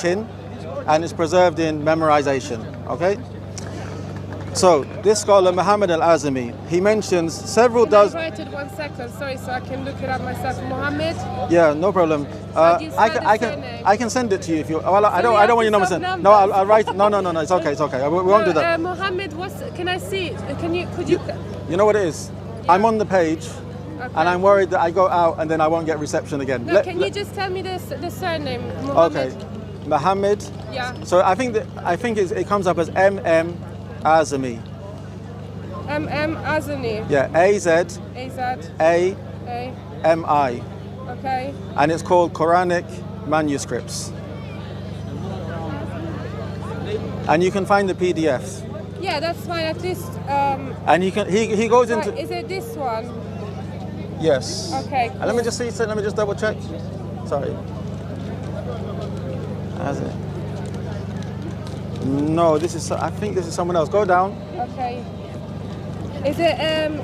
and it's preserved in memorization. Okay? So this scholar Muhammad al-Azmi, he mentions several dozen. Write it 1 second, sorry, so I can look it up myself. Muhammad. Yeah, no problem. I can send it to you if you. Well, I don't want your number sent. No, I'll write. No. It's okay. It's okay. We won't do that. Muhammad, can I see it? Could you? You know what it is? Yeah. I'm on the page, and I'm worried that I go out and then I won't get reception again. No, can you just tell me the surname? Muhammad. Okay, Muhammad. Yeah. So I think it comes up as M.M. Azmi. M.M. Azmi. Yeah, A.Z. A.M.I. Okay. And it's called Quranic Manuscripts. And you can find the PDF. Yeah, that's fine. At least. And he goes into. Is it this one? Yes. Okay. Cool. And let me just see. Let me just double check. Sorry. Has it? No, I think this is someone else. Go down. Okay. Is it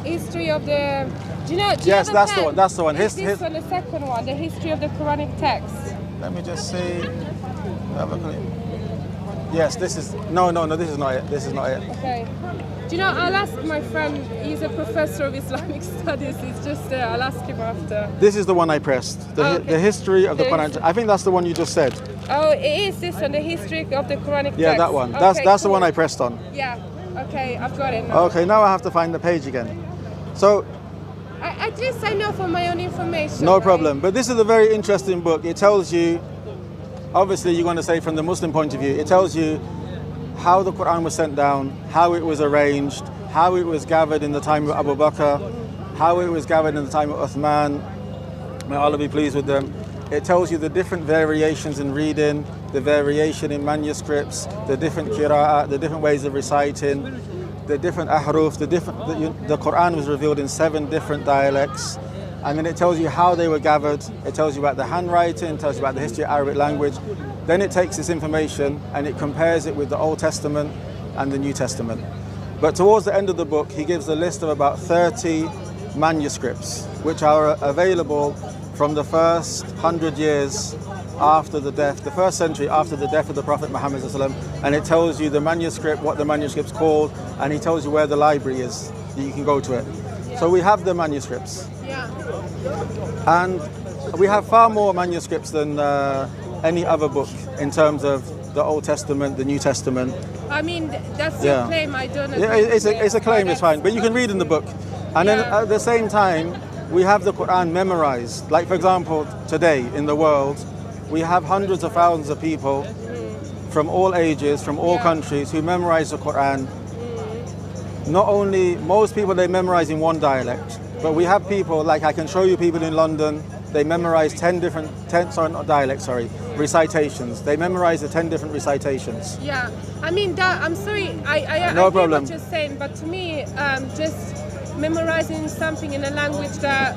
history of the? Do you know? Yes, that's the one. That's the one. This one, the second one, the history of the Quranic text. Let me just see. Have a look. Yes, this is. No. This is not it. This is not it. Okay. Do you know? I'll ask my friend. He's a professor of Islamic studies. He's just there. I'll ask him after. This is the one I pressed. The history of the Quran. I think that's the one you just said. Oh, it is this one, the history of the Quranic text. Yeah, that one. Okay, That's the one I pressed on. Yeah. Okay, I've got it now. Okay, now I have to find the page again. So. At least I know for my own information. No right? problem. But this is a very interesting book. It tells you, obviously you're going to say from the Muslim point of view, it tells you how the Quran was sent down, how it was arranged, how it was gathered in the time of Abu Bakr, how it was gathered in the time of Uthman. May Allah be pleased with them. It tells you the different variations in reading, the variation in manuscripts, the different qira'at, the different ways of reciting, the different ahruf, the Quran was revealed in 7 different dialects, and then it tells you how they were gathered. It tells you about the handwriting, it tells you about the history of Arabic language. Then it takes this information and it compares it with the Old Testament and the New Testament. But towards the end of the book, he gives a list of about 30 manuscripts which are available from the first 100 years after the death, the first century after the death of the Prophet Muhammad, and it tells you the manuscript, what the manuscript's called, and he tells you where the library is, that you can go to it. Yeah. So we have the manuscripts. Yeah. And we have far more manuscripts than any other book in terms of the Old Testament, the New Testament. I mean, that's your claim, I don't agree. Yeah, it's a claim, it's fine, but you can read in the book. And then at the same time, we have the Quran memorized. Like for example, today in the world, we have hundreds of thousands of people from all ages, from all countries who memorize the Quran. Not only, most people they memorize in one dialect, but we have people, like I can show you people in London, they memorize 10 different, recitations. They memorize the 10 different recitations. Yeah, I mean, I'm sorry, I hear what you're saying, but to me, just memorizing something in a language that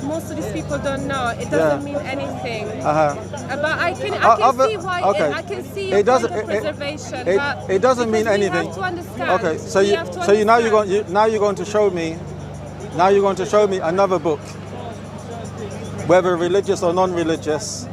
most of these people don't know, it doesn't mean anything. But I can see why. Okay. I can see your point of preservation. It doesn't mean anything. You have to understand. Okay, so now you're going to show me. Now you're going to show me another book, whether religious or non-religious,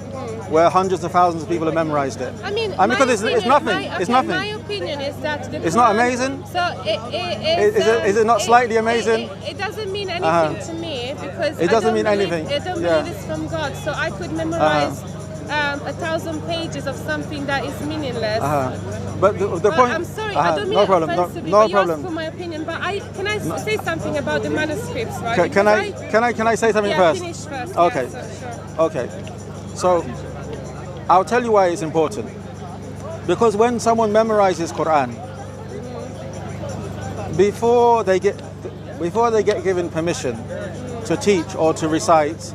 where hundreds of thousands of people have memorized it. I mean, because it's nothing. It's nothing. My opinion is that it's not amazing. So is it not slightly amazing? It doesn't mean anything to me because it doesn't mean anything. I don't believe it's from God. So I could memorize 1,000 pages of something that is meaningless. But the point. I'm sorry, I don't mean no problem. offensively, No but you problem. asked for my opinion. But can I say something about the manuscripts, right? Can I say something first? Finish first. Okay. Yeah, sure. Okay. So I'll tell you why it's important. Because when someone memorizes Quran, before they get given permission to teach or to recite,